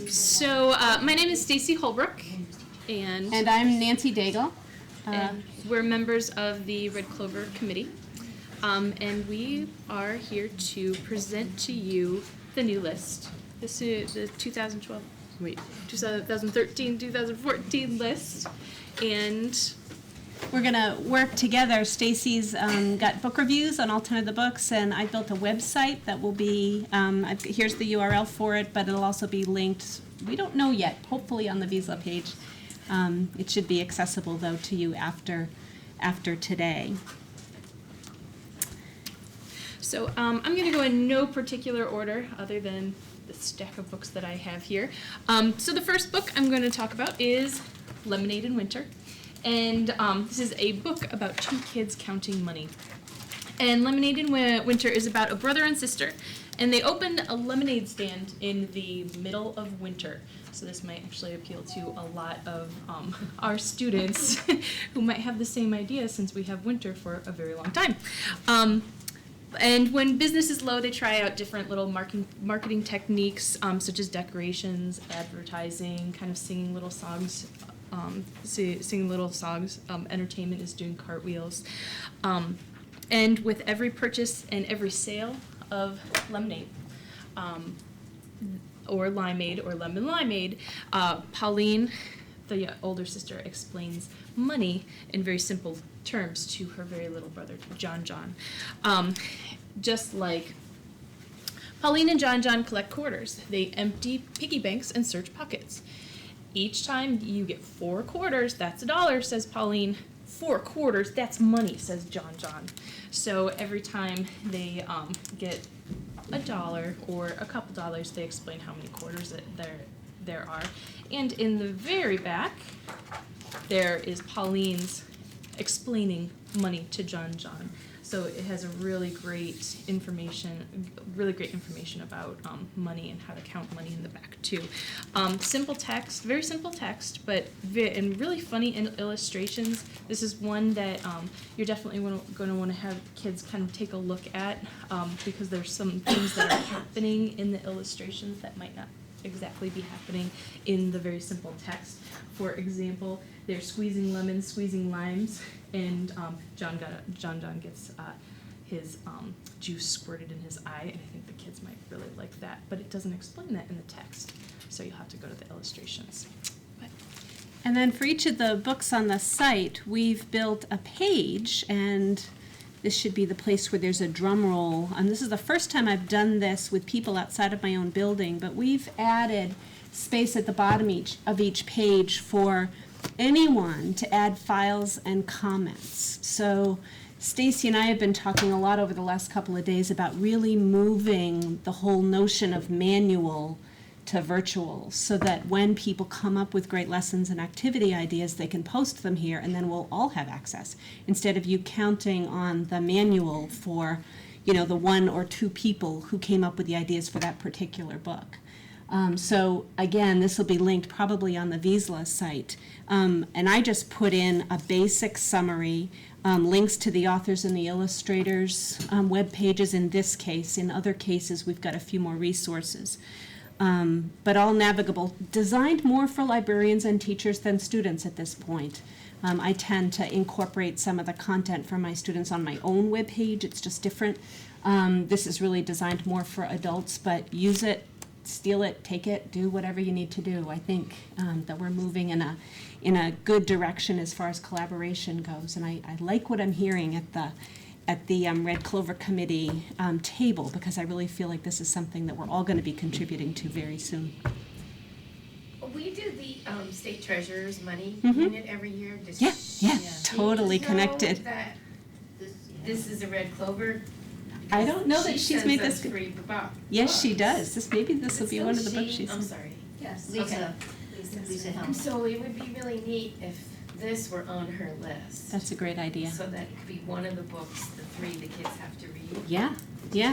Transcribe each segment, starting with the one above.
So my name is Stacy Holbrook, and I'm Nancy Daigle. And we're members of the Red Clover Committee, and we are here to present to you the new list. This is the 2013, 2014 list, and we're going to work together. Stacy's got book reviews on all 10 of the books, and I built a website that will be, here's the URL for it, but it'll also be linked, we don't know yet, hopefully on the Visa page. It should be accessible, though, to you after today. So I'm going to go in no particular order other than the stack of books that I have here. So the first book I'm going to talk about is Lemonade in Winter. And this is a book about two kids counting money. And Lemonade in Winter is about a brother and sister. And they opened a lemonade stand in the middle of winter. So this might actually appeal to a lot of our students who might have the same idea since we have winter for a very long time. And when business is low, they try out different little marketing techniques, such as decorations, advertising, kind of singing little songs. Entertainment is doing cartwheels. And with every purchase and every sale of lemonade, or limeade or lemon limeade, Pauline, the older sister, explains money in very simple terms to her very little brother, John. Just like Pauline and John collect quarters. They empty piggy banks and search pockets. Each time you get 4 quarters, that's $1, says Pauline. 4 quarters, that's money, says John. So every time they get $1 or a couple dollars, they explain how many quarters there are. And in the very back, there is Pauline's explaining money to John. So it has a really great information about money and how to count money in the back too. Simple text, very simple text, but and really funny illustrations. This is one that you're definitely going to want to have kids kind of take a look at, because there's some things that are happening in the illustrations that might not exactly be happening in the very simple text. For example, they're squeezing lemons, squeezing limes, and John gets his juice squirted in his eye, and I think the kids might really like that, but it doesn't explain that in the text, so you'll have to go to the illustrations. And then for each of the books on the site, we've built a page, and this should be the place where there's a drum roll. And this is the first time I've done this with people outside of my own building, but we've added space at the bottom of each page for anyone to add files and comments. So Stacy and I have been talking a lot over the last couple of days about really moving the whole notion of manual to virtual, so that when people come up with great lessons and activity ideas, they can post them here, and then we'll all have access, instead of you counting on the manual for, the 1 or 2 people who came up with the ideas for that particular book. So again, this will be linked probably on the Vizsla site. And I just put in a basic summary, links to the authors and the illustrators, web pages in this case. In other cases, we've got a few more resources. But all navigable, designed more for librarians and teachers than students at this point. I tend to incorporate some of the content from my students on my own web page. It's just different. This is really designed more for adults, but use it, steal it, take it, do whatever you need to do. I think that we're moving in a good direction as far as collaboration goes, and I like what I'm hearing at the Red Clover Committee table, because I really feel like this is something that we're all going to be contributing to very soon. We do the state treasurer's money unit every year. Totally connected. That this is a Red Clover. I don't know that she's made this free book. Yes, she does. Maybe this will be one of the books she's. I'm sorry. Yes. Lisa Helm. So it would be really neat if this were on her list. That's a great idea. So that could be one of the books, the 3 the kids have to read. Yeah.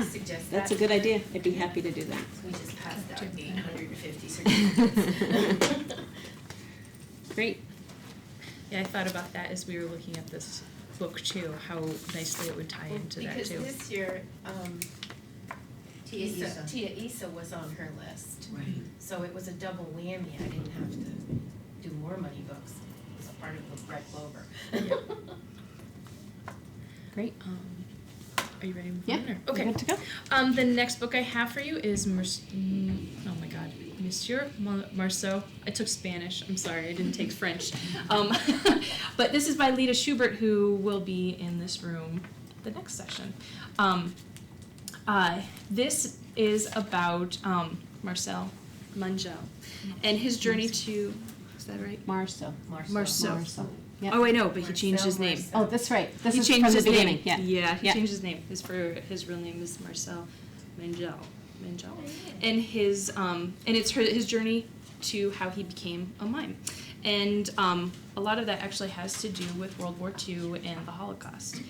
Suggest That's a good idea. I'd be happy to do that. We just passed out 850 certificates. Great. Yeah, I thought about that as we were looking at this book too, how nicely it would tie into that too. Because this year, Tia Isa was on her list. Right. So it was a double whammy. I didn't have to do more money books. It was a part of the Red Clover. Great. Are you ready to move Yeah, on? Or- we're Okay. good to go. The next book I have for you is oh my God, Monsieur Marceau. I took Spanish. I'm sorry, I didn't take French. But this is by Lita Schubert, who will be in this room the next session. This is about Marcel Mangel and his journey to. Is that right? Marceau. Marceau. Yep. Oh, I know, but he changed his name. Marcel. Oh, that's right. This He is changed from the his beginning. name. Yeah. he Yeah. changed his name. His real name is Marcel Mangel. And his and it's his journey to how he became a mime, and a lot of that actually has to do with World War II and the Holocaust.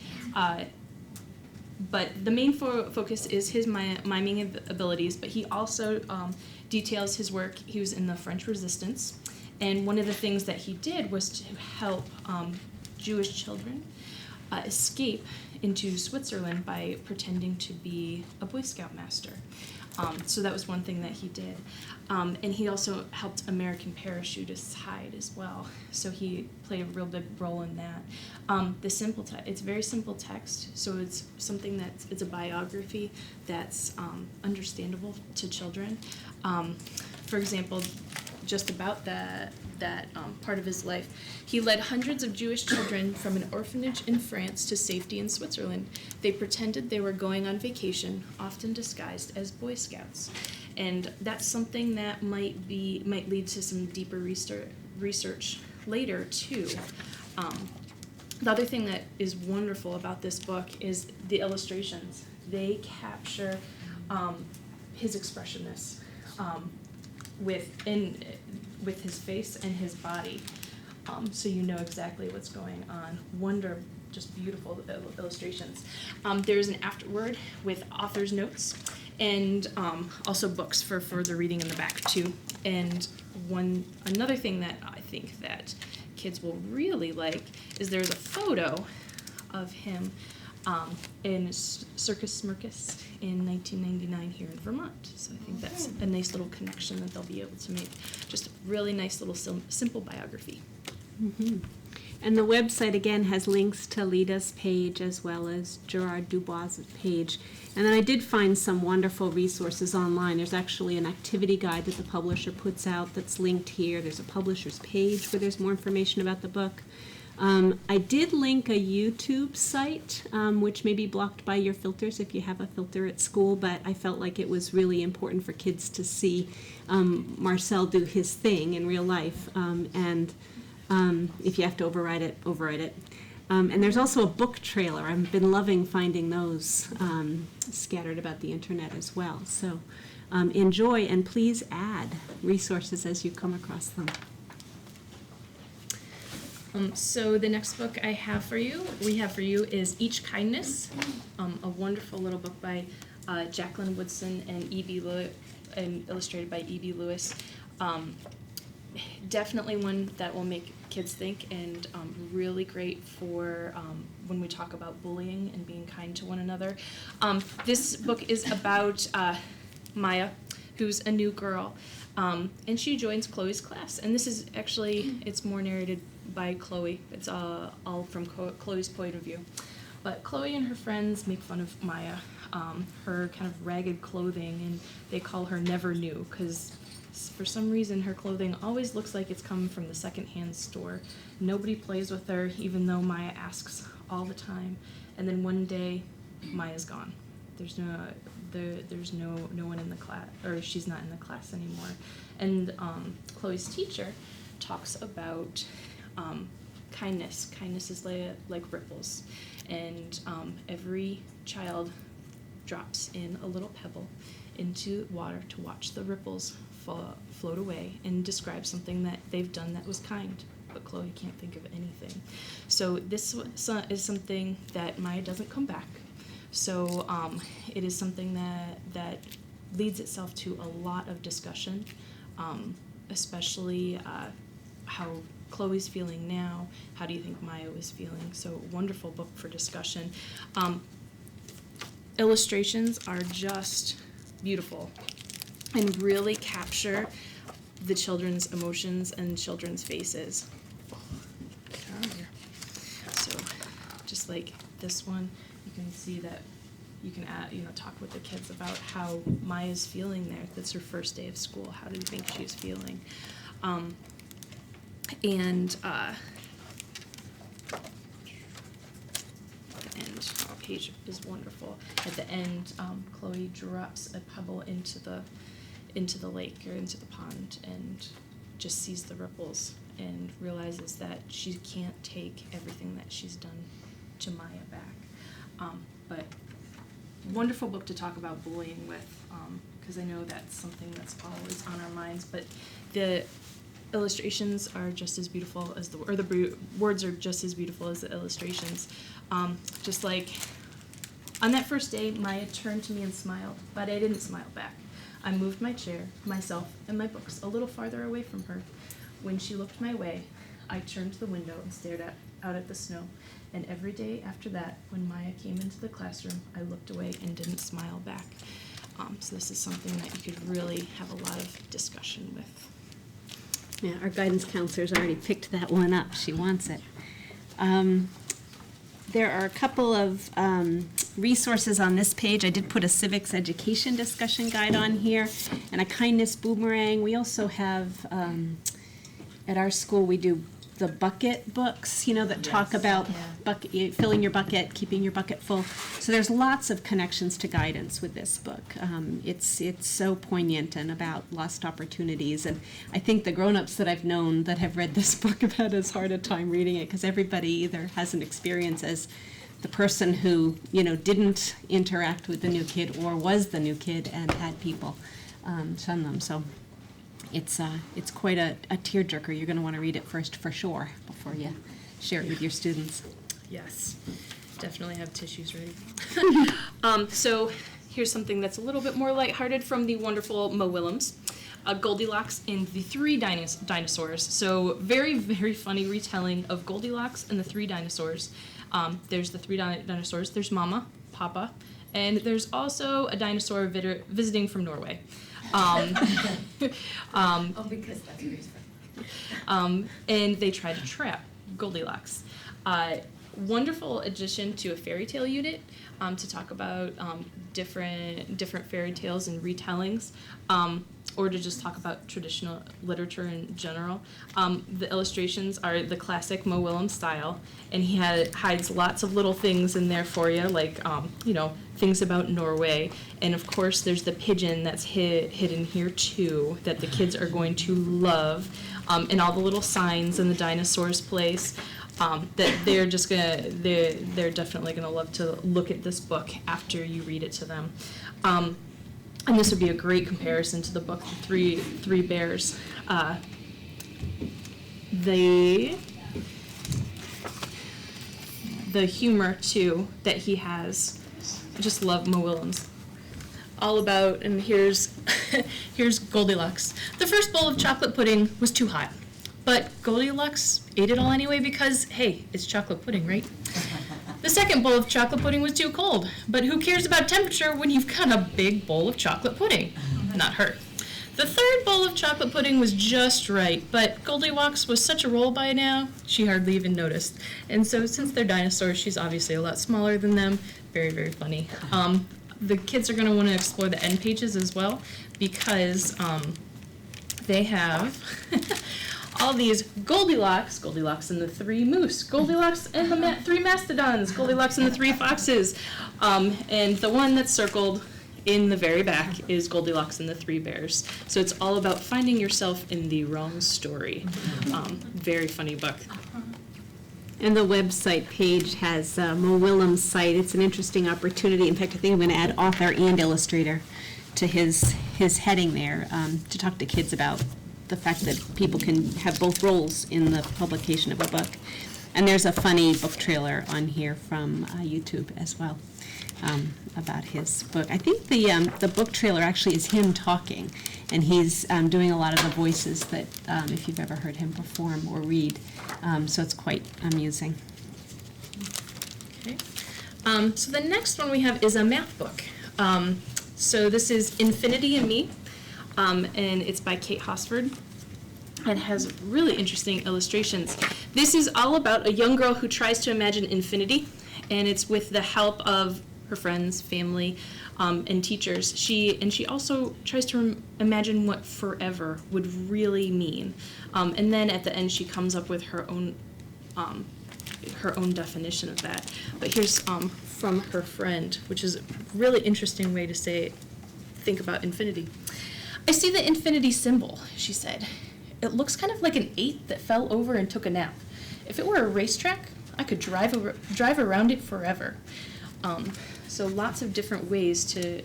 But the main focus is his miming abilities, but he also details his work. He was in the French Resistance, and one of the things that he did was to help Jewish children escape into Switzerland by pretending to be a Boy Scout master. So that was one thing that he did. And he also helped American parachutists hide as well. So he played a real big role in that. It's very simple text, so it's something it's a biography that's understandable to children. For example, just about that part of his life. He led hundreds of Jewish children from an orphanage in France to safety in Switzerland. They pretended they were going on vacation, often disguised as Boy Scouts. And that's something that might lead to some deeper research later too. The other thing that is wonderful about this book is the illustrations. They capture his expressiveness with his face and his body, so you know exactly what's going on. Just beautiful illustrations. There's an afterword with author's notes, and also books for further reading in the back too. And another thing that I think that kids will really like is there's a photo of him in Circus Smirkus in 1999 here in Vermont. So I think that's a nice little connection that they'll be able to make. Just a really nice little simple biography. Mm-hmm. And the website, again, has links to Lita's page as well as Gerard Dubois' page. And then I did find some wonderful resources online. There's actually an activity guide that the publisher puts out that's linked here. There's a publisher's page where there's more information about the book. I did link a YouTube site, which may be blocked by your filters if you have a filter at school, but I felt like it was really important for kids to see Marcel do his thing in real life. And if you have to override it. And there's also a book trailer. I've been loving finding those scattered about the internet as well. So enjoy, and please add resources as you come across them. So the next book we have for you is Each Kindness, a wonderful little book by Jacqueline Woodson and E.B. Lewis, and illustrated by E.B. Lewis. Definitely one that will make kids think, and really great for when we talk about bullying and being kind to one another. This book is about Maya, who's a new girl, and she joins Chloe's class. And this is actually, it's more narrated by Chloe. It's all from Chloe's point of view. But Chloe and her friends make fun of Maya, her kind of ragged clothing, and they call her Never New, because for some reason her clothing always looks like it's come from the secondhand store. Nobody plays with her, even though Maya asks all the time. And then one day, Maya's gone. There's no one in the class, or she's not in the class anymore. And Chloe's teacher talks about kindness. Kindness is like ripples, and every child drops in a little pebble into water to watch the ripples float away and describe something that they've done that was kind, but Chloe can't think of anything. So this is something that Maya doesn't come back. So it is something that leads itself to a lot of discussion, especially how Chloe's feeling now. How do you think Maya was feeling? So wonderful book for discussion. Illustrations are just beautiful and really capture the children's emotions and children's faces. So just like this one, you can see that you can talk with the kids about how Maya's feeling there. That's her first day of school. How do you think she's feeling? The end page is wonderful. At the end, Chloe drops a pebble into the lake or into the pond and just sees the ripples and realizes that she can't take everything that she's done to Maya back. But wonderful book to talk about bullying with, because I know that's something that's always on our minds. But the illustrations are just as beautiful as the words are just as beautiful as the illustrations. Just like on that first day, Maya turned to me and smiled, but I didn't smile back. I moved my chair, myself, and my books a little farther away from her. When she looked my way, I turned to the window and stared out at the snow. And every day after that, when Maya came into the classroom, I looked away and didn't smile back. So this is something that you could really have a lot of discussion with. Yeah, our guidance counselor's already picked that one up. She wants it. There are a couple of resources on this page. I did put a civics education discussion guide on here and a kindness boomerang. We also have, at our school, we do the bucket books, that talk about filling your bucket, keeping your bucket full. So there's lots of connections to guidance with this book. It's so poignant and about lost opportunities. And I think the grown-ups that I've known that have read this book have had as hard a time reading it because everybody either has an experience as the person who, didn't interact with the new kid or was the new kid and had people shun them. So it's quite a tearjerker. You're going to want to read it first for sure before you share it with your students. Yes, definitely have tissues ready. So here's something that's a little bit more lighthearted from the wonderful Mo Willems. Goldilocks and the Three Dinosaurs. So very, very funny retelling of Goldilocks and the Three Dinosaurs. There's the three dinosaurs. There's Mama, Papa, and there's also a dinosaur visiting from Norway. Because that's reason. And they try to trap Goldilocks. Wonderful addition to a fairy tale unit to talk about different fairy tales and retellings, or to just talk about traditional literature in general. The illustrations are the classic Mo Willems style, and he hides lots of little things in there for you, like things about Norway, and of course there's the pigeon that's hidden here too that the kids are going to love, and all the little signs in the dinosaur's place. That they're definitely gonna love to look at this book after you read it to them. And this would be a great comparison to the book, The Three Bears. The humor too that he has. I just love Mo Willems. All about, and here's Goldilocks. The first bowl of chocolate pudding was too hot, but Goldilocks ate it all anyway because, hey, it's chocolate pudding, right? The second bowl of chocolate pudding was too cold, but who cares about temperature when you've got a big bowl of chocolate pudding? Not her. The third bowl of chocolate pudding was just right, but Goldilocks was such a roll by now, she hardly even noticed. And so since they're dinosaurs, she's obviously a lot smaller than them. Very, very funny. The kids are going to want to explore the end pages as well because they have all these Goldilocks and the Three Moose, Goldilocks and the Three Mastodons, Goldilocks and the Three Foxes, and the one that's circled in the very back is Goldilocks and the Three Bears. So it's all about finding yourself in the wrong story. Very funny book. And the website page has Mo Willems' site. It's an interesting opportunity. In fact, I think I'm going to add author and illustrator to his heading there to talk to kids about the fact that people can have both roles in the publication of a book. And there's a funny book trailer on here from YouTube as well about his book. I think the book trailer actually is him talking, and he's doing a lot of the voices that if you've ever heard him perform or read. So it's quite amusing. Okay. So the next one we have is a math book. So this is Infinity and Me, and it's by Kate Hosford. And has really interesting illustrations. This is all about a young girl who tries to imagine infinity, and it's with the help of her friends, family, and teachers. She also tries to imagine what forever would really mean. And then at the end, she comes up with her own definition of that. But here's from her friend, which is a really interesting way to think about infinity. I see the infinity symbol, she said. It looks kind of like an 8 that fell over and took a nap. If it were a racetrack, I could drive around it forever. So lots of different ways to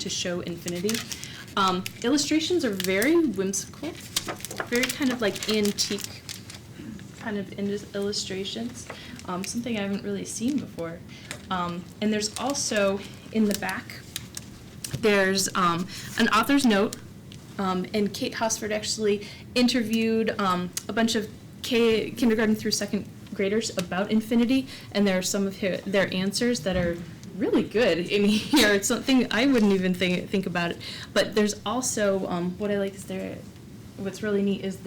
show infinity. Illustrations are very whimsical, very kind of like antique kind of illustrations. Something I haven't really seen before. And there's also in the back, there's an author's note. And Kate Hosford actually interviewed a bunch of kindergarten through second graders about infinity, and there are some of their answers that are really good in here. It's something I wouldn't even think about it. But there's also, what I like is what's really neat is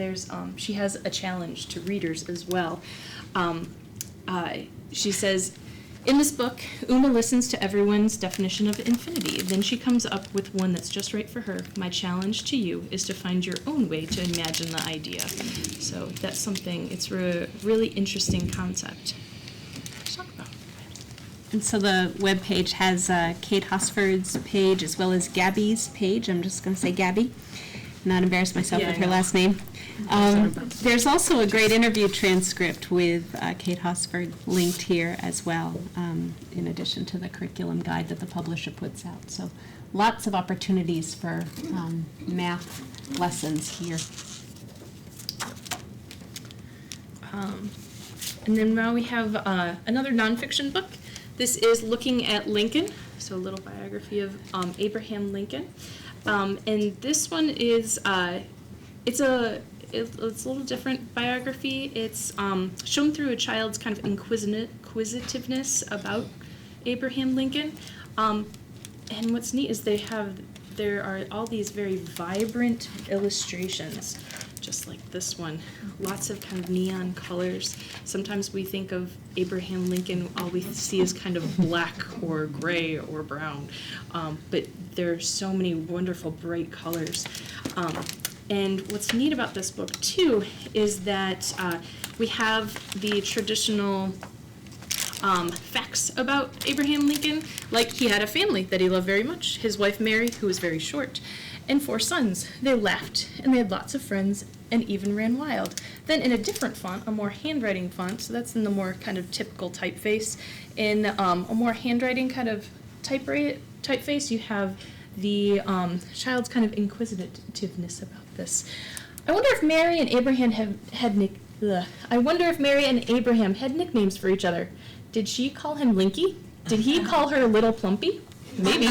she has a challenge to readers as well. She says, in this book, Uma listens to everyone's definition of infinity. Then she comes up with one that's just right for her. My challenge to you is to find your own way to imagine the idea. So that's something, it's a really interesting concept. Let's talk about. And so the web page has Kate Hosford's page as well as Gabby's page. I'm just going to say Gabby, not embarrass myself with her last name. There's also a great interview transcript with Kate Hosford linked here as well, in addition to the curriculum guide that the publisher puts out. So lots of opportunities for math lessons here. And then now we have another nonfiction book. This is Looking at Lincoln, so a little biography of Abraham Lincoln. And this one is, it's a little different biography. It's shown through a child's kind of inquisitiveness about Abraham Lincoln. And what's neat is there are all these very vibrant illustrations, just like this one. Lots of kind of neon colors. Sometimes we think of Abraham Lincoln, all we see is kind of black or gray or brown. But there are so many wonderful bright colors. And what's neat about this book, too, is that we have the traditional facts about Abraham Lincoln, like he had a family that he loved very much. His wife Mary, who was very short, and 4 sons. They laughed, and they had lots of friends, and even ran wild. Then in a different font, a more handwriting font, so that's in the more kind of typical typeface, in a more handwriting kind of typeface, you have the child's kind of inquisitiveness about this. I wonder if Mary and Abraham had nicknames for each other. Did she call him Linky? Did he call her Little Plumpy? Maybe.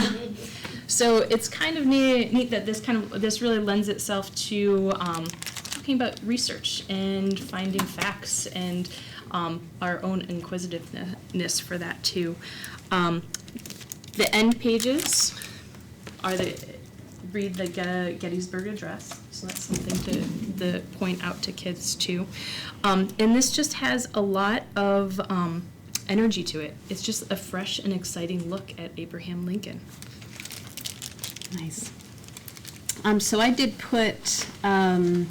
So it's kind of neat that this really lends itself to talking about research and finding facts and our own inquisitiveness for that too. The end pages are read the Gettysburg Address, so that's something to point out to kids too. And this just has a lot of energy to it. It's just a fresh and exciting look at Abraham Lincoln. Nice. So I did put down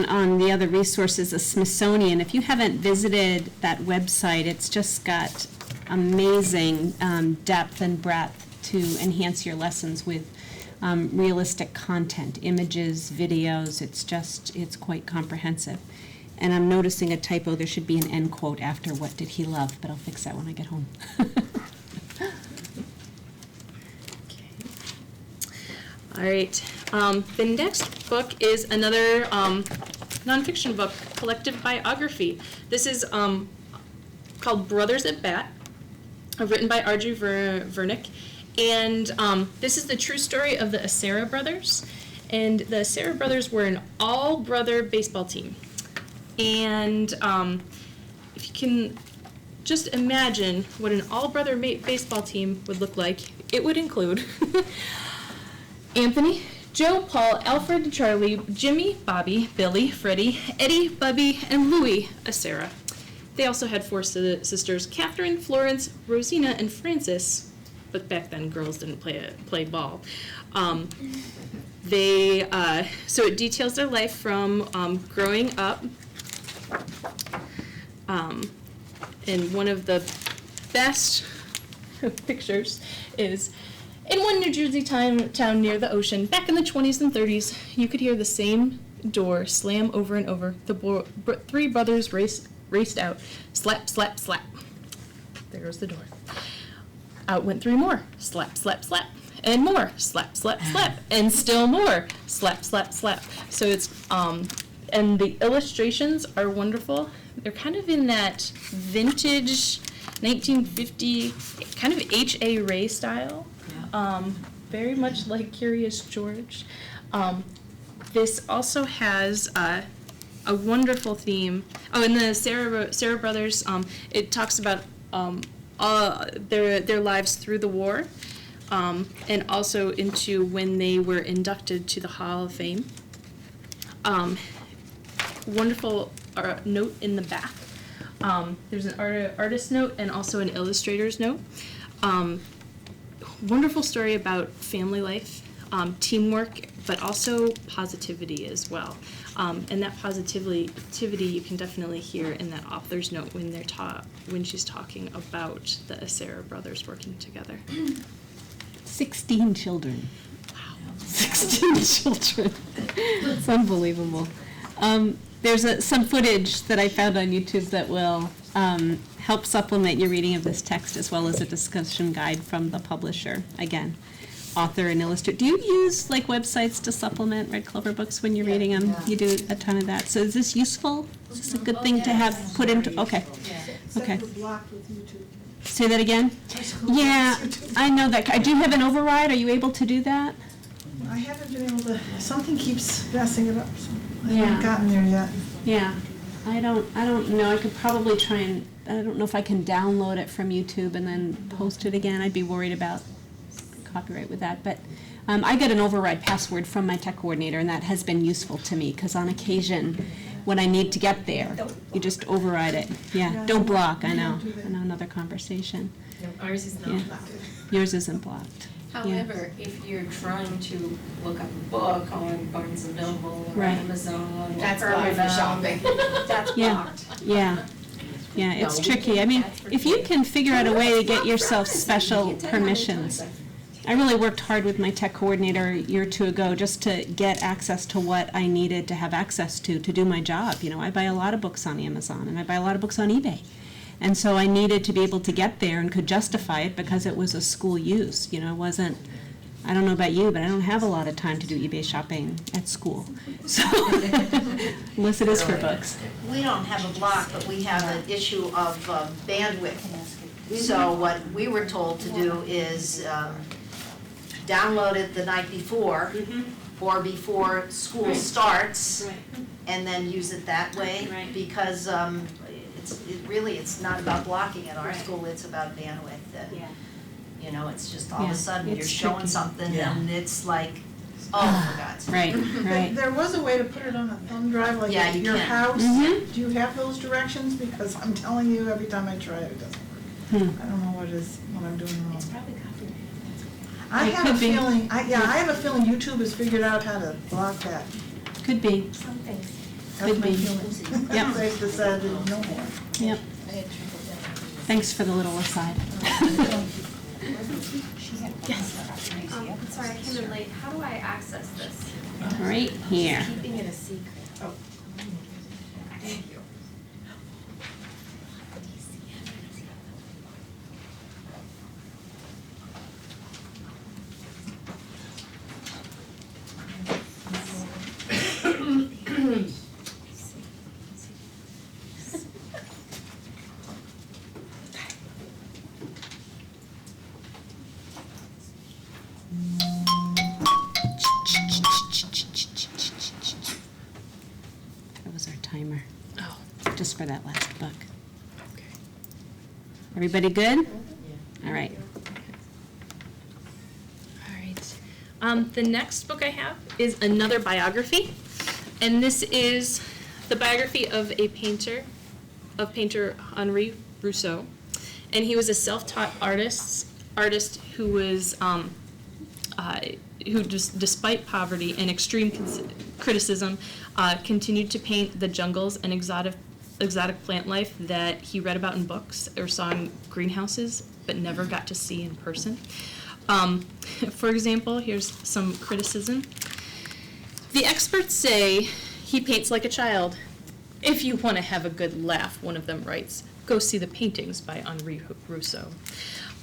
on the other resources a Smithsonian. If you haven't visited that website, it's just got amazing depth and breadth to enhance your lessons with realistic content, images, videos. It's quite comprehensive. And I'm noticing a typo. There should be an end quote after what did he love, but I'll fix that when I get home. All right. The next book is another nonfiction book, collective biography. This is called Brothers at Bat, written by R.J. Vernick. And this is the true story of the Acera brothers. And the Acera brothers were an all-brother baseball team. And if you can just imagine what an all-brother baseball team would look like. It would include Anthony, Joe, Paul, Alfred, Charlie, Jimmy, Bobby, Billy, Freddie, Eddie, Bubby, and Louie Acera. They also had 4 sisters, Catherine, Florence, Rosina, and Frances, but back then girls didn't play ball. So it details their life from growing up. And one of the best pictures is in one New Jersey town near the ocean. Back in the 20s and 30s, you could hear the same door slam over and over. The 3 brothers raced out. Slap, slap, slap. There goes the door. Out went 3 more. Slap, slap, slap. And more. Slap, slap, slap. And still more. Slap, slap, slap. So it's, and the illustrations are wonderful. They're kind of in that vintage 1950 kind of H.A. Ray style. Very much like Curious George. This also has a wonderful theme. Oh, and the Sarah brothers, it talks about their lives through the war, and also into when they were inducted to the Hall of Fame. Wonderful note in the back. There's an artist note and also an illustrator's note. Wonderful story about family life, teamwork, but also positivity as well. And that positivity you can definitely hear in that author's note when when she's talking about the Acera brothers working together. 16 children. Wow. 16 children. It's unbelievable. There's some footage that I found on YouTube that will help supplement your reading of this text, as well as a discussion guide from the publisher. Again, author and illustrator. Do you use like websites to supplement Red Clover books when you're reading them? You do a ton of that. So is this useful? Is this a good thing to have put into? Okay. Okay. Say that again? Yeah, I know that. I do have an override. Are you able to do that? I haven't been able to, something keeps messing it up, so I Yeah. haven't gotten there yet. Yeah, I don't know. I could probably try and, I don't know if I can download it from YouTube and then post it again. I'd be worried about copyright with that. But I get an override password from my tech coordinator, and that has been useful to me, because on occasion, when I need to get there, you just override it. Yeah, don't block, I know. I know, another conversation. No, ours is not Yeah. blocked. Yours isn't blocked. However, if you're trying to look up a book on Barnes and Noble or Right. Amazon or That's blocked for shopping. that's Yeah. blocked. Yeah, yeah, it's No, tricky. I mean, if you can figure out a way to get yourself special permissions. I really worked hard with my tech coordinator a year or 2 ago just to get access to what I needed to have access to do my job. You know, I buy a lot of books on Amazon, and I buy a lot of books on eBay. And so I needed to be able to get there and could justify it because it was a school use. You know, it wasn't, I don't know about you, but I don't have a lot of time to do eBay shopping at school. So, unless it is for books. We don't have a block, but we have an issue of bandwidth. So what we were told to do is download it the night before or before school starts, and then use it that way. Right. Because it's not about blocking at our school, it's about bandwidth. Yeah. You know, it's just all of Yeah, a sudden you're it's showing tricky. something Yeah. and it's like, oh, for God's sake. Right, right. There was a way to put it on a thumb drive, like Yeah, at you your can. house. Mhm. Do you have those directions? Because I'm telling you, every time I try it, it doesn't work. I don't know what I'm doing wrong. It's probably copyrighted. I It have a could be. feeling, I have a feeling YouTube has figured out how to block that. Could be. Some things. That's Could my be. feeling. Yep. They've decided no more. Yep. Thanks for the little aside. Sorry, I came in late. How do I access this? Right here. Keeping it a secret. Oh. Thank you. That was our timer, Oh, just for that last book. okay. Everybody good? All right. All right. The next book I have is another biography, and this is the biography of painter Henri Rousseau, and he was a self-taught artist who was who just, despite poverty and extreme criticism, continued to paint the jungles and exotic plant life that he read about in books or saw in greenhouses, but never got to see in person. For example, here's some criticism. The experts say he paints like a child. If you want to have a good laugh, one of them writes, go see the paintings by Henri Rousseau.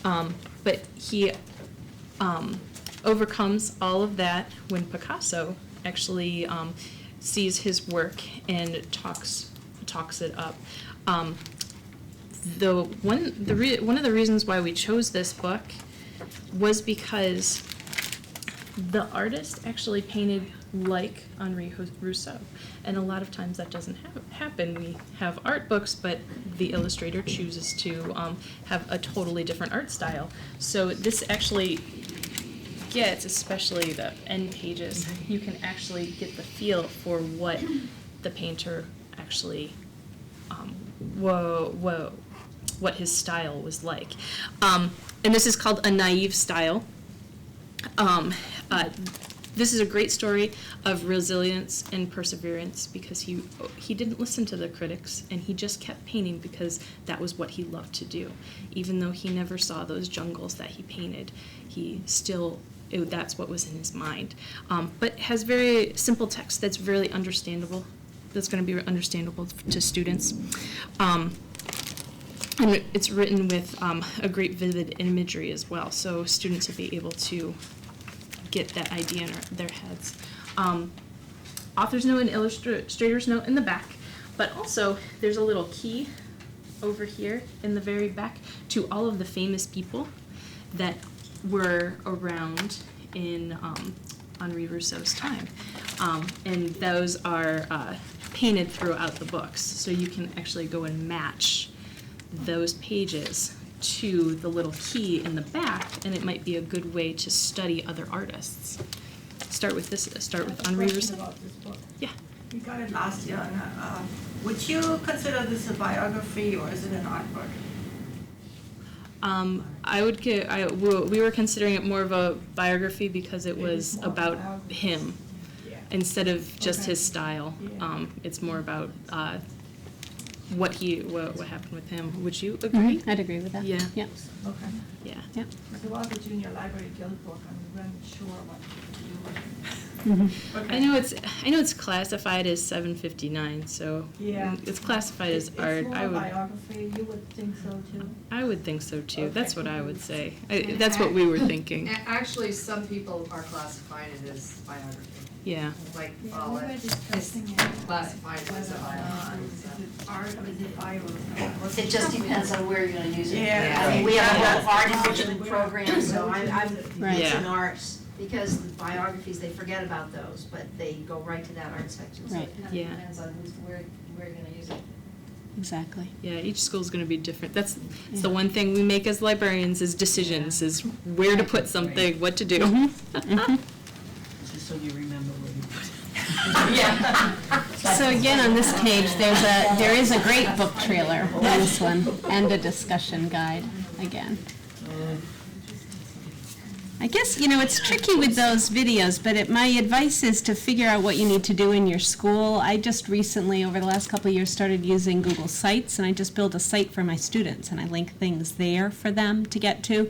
But he overcomes all of that when Picasso actually sees his work and talks it up. One of the reasons why we chose this book was because the artist actually painted like Henri Rousseau, and a lot of times that doesn't happen. We have art books, but the illustrator chooses to have a totally different art style. So this actually gets, especially the end pages, you can actually get the feel for what the painter actually, what his style was like. And this is called A Naive Style. This is a great story of resilience and perseverance because he didn't listen to the critics, and he just kept painting because that was what he loved to do. Even though he never saw those jungles that he painted, that's what was in his mind. But has very simple text that's really understandable, that's going to be understandable to students. And it's written with a great vivid imagery as well, so students will be able to get that idea in their heads. Author's note and illustrator's note in the back, but also there's a little key over here in the very back to all of the famous people that were around in Henri Rousseau's time. And those are painted throughout the books, so you can actually go and match those pages to the little key in the back, and it might be a good way to study other artists. Start with Henri Rousseau. About this book. Yeah. We got it last year, and would you consider this a biography or is it an art book? We were considering it more of a biography because it was about him instead of just his style. It's more about what happened with him. Would you agree? I'd agree with that. Yeah. Yep. Okay. Yeah. Yep. It was a junior library guild book, I wasn't sure what to do with it. I know it's classified as 759, so Yeah. it's classified as art. It's more biography, you would think so too? I would think so too. That's what I would say. And That's what we were thinking. Actually, some people are classifying it as biography, Yeah. like Yeah, we Follett were is discussing it. classified as a biography. Is it art or is it biography? It just depends on where you're gonna use it. Yeah. I mean, we have a whole art enrichment program, so I'm Right. mixing arts, because the biographies, they forget about those, but they go right to that art section. So Right. it kinda Yeah. depends on where you're gonna use it. Exactly. Yeah, each school's going to be different. That's the one thing we make as librarians is decisions, is where to put something, what to do. Just so you remember where you put it. Yeah. So again, on this page, there is a great book trailer on this one, and a discussion guide again. I guess, it's tricky with those videos, but my advice is to figure out what you need to do in your school. I just recently, over the last couple of years, started using Google Sites, and I just built a site for my students, and I link things there for them to get to.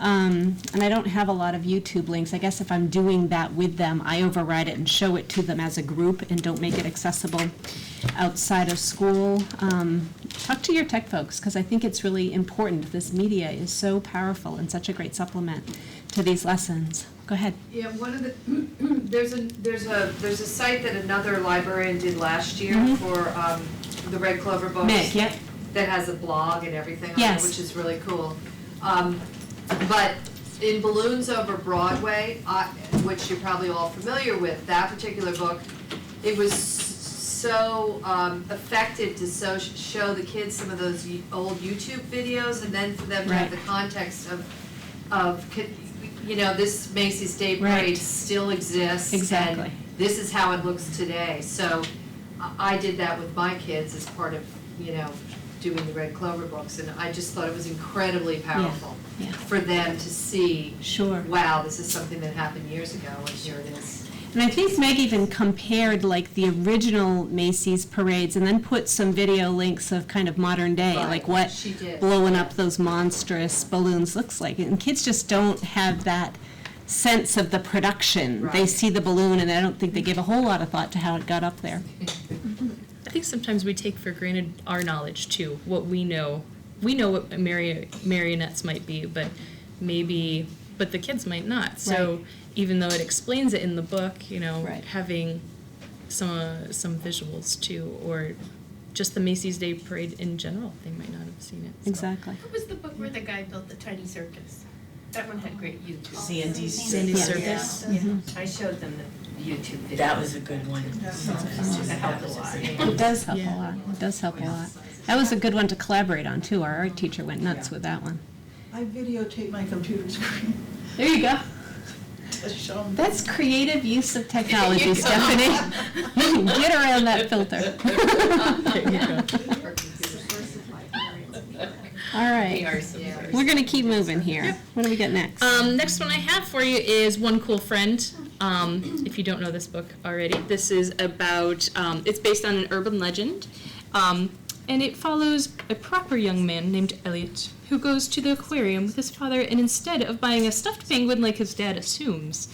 And I don't have a lot of YouTube links. I guess if I'm doing that with them, I override it and show it to them as a group and don't make it accessible outside of school. Talk to your tech folks, because I think it's really important. This media is so powerful and such a great supplement to these lessons. Go ahead. Yeah, one of the, there's a site that another librarian did last year for the Red Clover books. Mick, yep. That has a blog and everything on it, Yes. which is really cool. But in Balloons Over Broadway, which you're probably all familiar with, that particular book, it was so effective to show the kids some of those old YouTube videos, and then for them to have the context of this Macy's Day Parade still exists. Exactly. And this is how it looks today. So I did that with my kids as part of, doing the Red Clover books, and I just thought it was incredibly powerful for them to see, wow, this is something that happened years ago, and here it is. And I think Meg even compared like the original Macy's parades and then put some video links of kind of modern day, like what blowing up those monstrous balloons looks like. And kids just don't have that sense of the production. They see the balloon and I don't think they give a whole lot of thought to how it got up there. I think sometimes we take for granted our knowledge too, what we know. We know what marionettes might be, but the kids might not. So even though it explains it in the book, having some visuals too, or just the Macy's Day Parade in general, they might not have seen it. So. Exactly. What was the book where the guy built the tiny circus? That one had great YouTube. Sandy's Circus. Yeah. I showed them the YouTube video. That was a good one. That helped a lot. It does help a lot. It does help a lot. That was a good one to collaborate on too. Our art teacher went nuts with that one. I videotape my computer screen There you go. to show them. That's creative use of technology, Stephanie. Get around that filter. All right. We're going to keep moving here. What do we got next? Next one I have for you is One Cool Friend. If you don't know this book already, this is about, it's based on an urban legend, and it follows a proper young man named Elliot who goes to the aquarium with his father, and instead of buying a stuffed penguin like his dad assumes,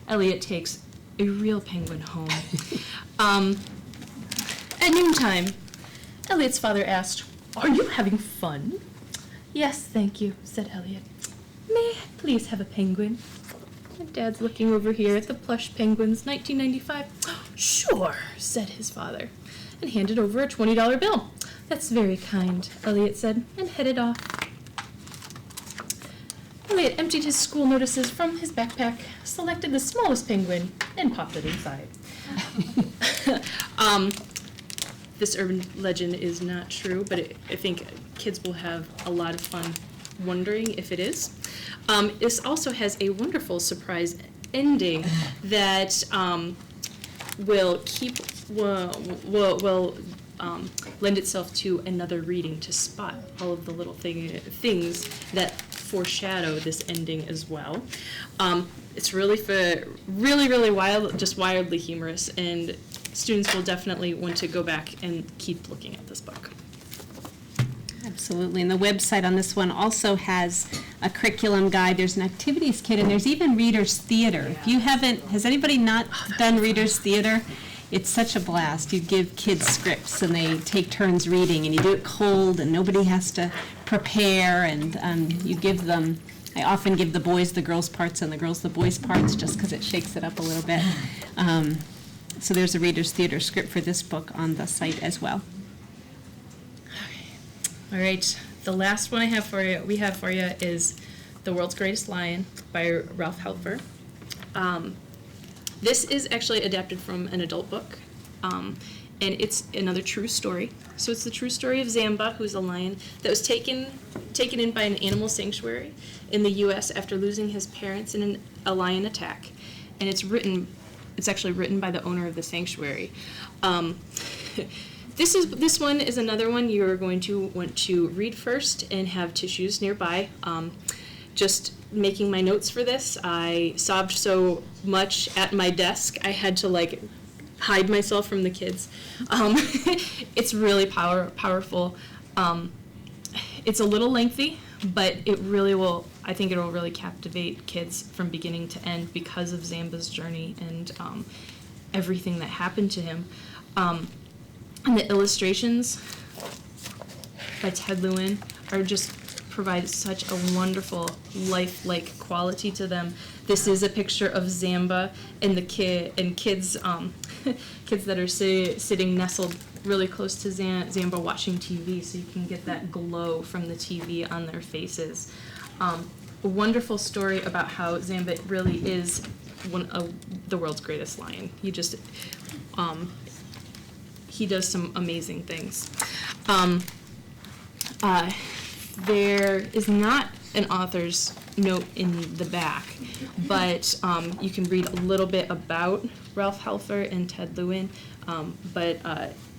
Elliot takes a real penguin home. At noontime, Elliot's father asked, "Are you having fun?" "Yes, thank you," said Elliot. "May I please have a penguin?" And Dad's looking over here at the plush penguins, 1995. "Sure," said his father, and handed over a $20 bill. "That's very kind," Elliot said, and headed off. Elliot emptied his school notices from his backpack, selected the smallest penguin, and popped it inside. This urban legend is not true, but I think kids will have a lot of fun wondering if it is. This also has a wonderful surprise ending that will lend itself to another reading to spot all of the little things that foreshadow this ending as well. It's really wild, just wildly humorous, and students will definitely want to go back and keep looking at this book. Absolutely, and the website on this one also has a curriculum guide. There's an activities kit, and there's even readers theater. If you haven't, has anybody not done readers theater? It's such a blast. You give kids scripts, and they take turns reading, and you do it cold, and nobody has to prepare, and you give them, I often give the boys the girls' parts and the girls the boys' parts, just because it shakes it up a little bit. So there's a readers theater script for this book on the site as well. All right, the last one we have for you is The World's Greatest Lion by Ralph Helfer. This is actually adapted from an adult book, and it's another true story. So it's the true story of Zamba, who's a lion that was taken in by an animal sanctuary in the U.S. after losing his parents in a lion attack, and it's actually written by the owner of the sanctuary. This one is another one you're going to want to read first and have tissues nearby. Just making my notes for this, I sobbed so much at my desk I had to hide myself from the kids. It's really powerful. It's a little lengthy, but I think it will really captivate kids from beginning to end because of Zamba's journey and everything that happened to him. And the illustrations by Ted Lewin provide such a wonderful lifelike quality to them. This is a picture of Zamba and kids that are sitting nestled really close to Zamba watching TV, so you can get that glow from the TV on their faces. A wonderful story about how Zamba really is one of the world's greatest lion. He he does some amazing things. There is not an author's note in the back, but you can read a little bit about Ralph Helfer and Ted Lewin. But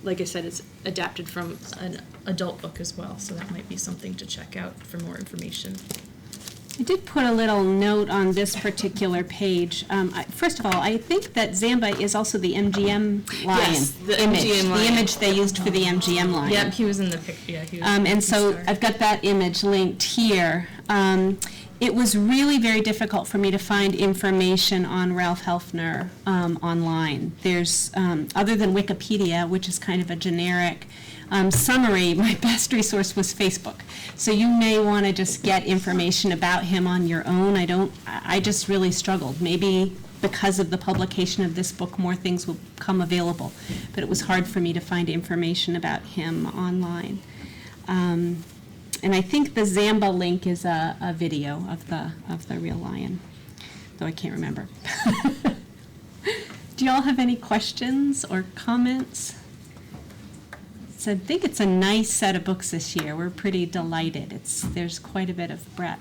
like I said, it's adapted from an adult book as well, so that might be something to check out for more information. I did put a little note on this particular page. First of all, I think that Zamba is also the MGM lion Yes, the image. MGM lion. The image they used for the MGM lion. Yep, he was in the picture. Yeah, he was. And so star. I've got that image linked here. It was really very difficult for me to find information on Ralph Helfner online. There's, other than Wikipedia, which is kind of a generic summary, my best resource was Facebook. So you may want to just get information about him on your own. I just really struggled. Maybe because of the publication of this book, more things will come available. But it was hard for me to find information about him online. And I think the Zamba link is a video of the real lion, though I can't remember. Do you all have any questions or comments? So I think it's a nice set of books this year. We're pretty delighted. There's quite a bit of breadth.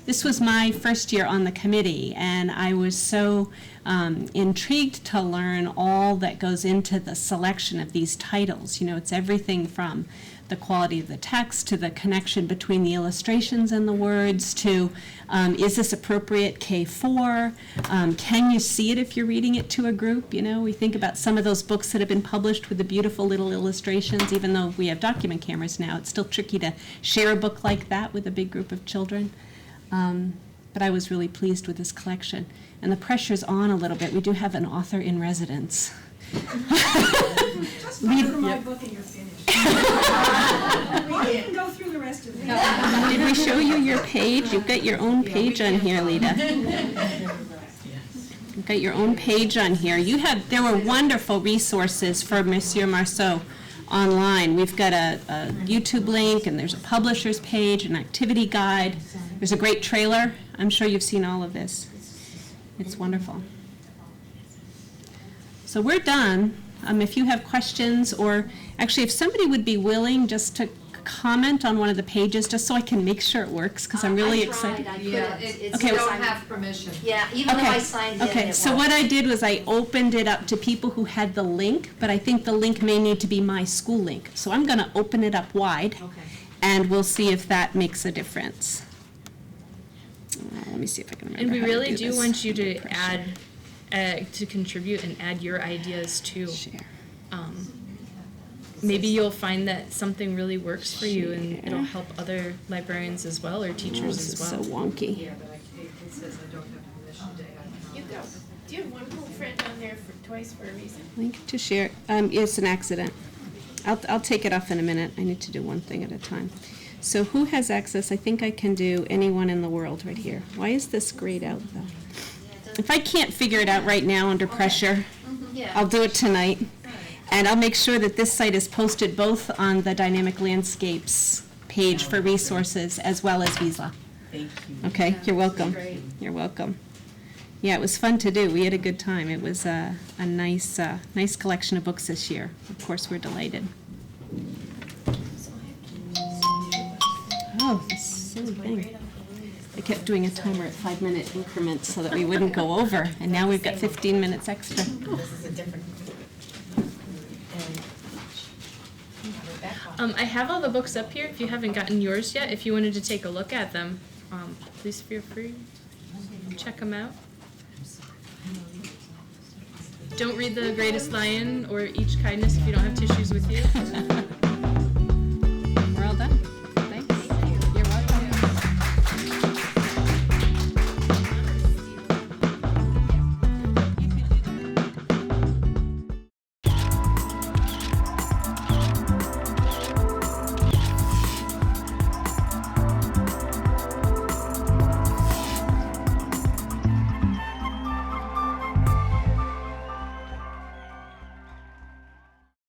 This was my first year on the committee, and I was so intrigued to learn all that goes into the selection of these titles. You know, it's everything from the quality of the text to the connection between the illustrations and the words to is this appropriate K4? Can you see it if you're reading it to a group? You know, we think about some of those books that have been published with the beautiful little illustrations. Even though we have document cameras now, it's still tricky to share a book like that with a big group of children. But I was really pleased with this collection. And the pressure's on a little bit. We do have an author in residence. Just look through my book and you're finished. We can go through the rest of it. Did we show you your page? You've got your own page on here, Lita. You've got your own page on here. There were wonderful resources for Monsieur Marceau online. We've got a YouTube link, and there's a publisher's page, an activity guide. There's a great trailer. I'm sure you've seen all of this. It's wonderful. So we're done. If you have questions, or actually if somebody would be willing just to comment on one of the pages, just so I can make sure it works, because I'm really excited. Yeah, it's, Okay. you don't have permission. Yeah, even though I signed in, Okay, it so won't. what I did was I opened it up to people who had the link, but I think the link may need to be my school link. So I'm going to open it up wide, and we'll see if that makes a difference. Let me see if I can remember And we how to really do this. want you to add, to contribute and add your ideas too. Share. Maybe you'll find that something really works for you, and it'll help other librarians as well, or teachers This as is so well. wonky. Yeah, but it says I don't have permission to add You go. Do you have one cool friend on there for twice for a reason? Link to share. It's an accident. I'll take it off in a minute. I need to do one thing at a time. So who has access? I think I can do anyone in the world right here. Why is this grayed out though? If I can't figure it out right now under pressure, Yeah. I'll do it tonight. And I'll make sure that this site is posted both on the Dynamic Landscapes page for resources as well as Vizsla. Thank you. Okay, you're welcome. Great. You're welcome. Yeah, it was fun to do. We had a good time. It was a nice collection of books this year. Of course, we're delighted. Oh, this silly thing. I kept doing a timer at 5-minute increments so that we wouldn't go over, and now we've got 15 minutes extra. This is a different. I have all the books up here. If you haven't gotten yours yet, if you wanted to take a look at them, please feel free. Check them out. Don't read The Greatest Lion or Each Kindness if you don't have tissues with you.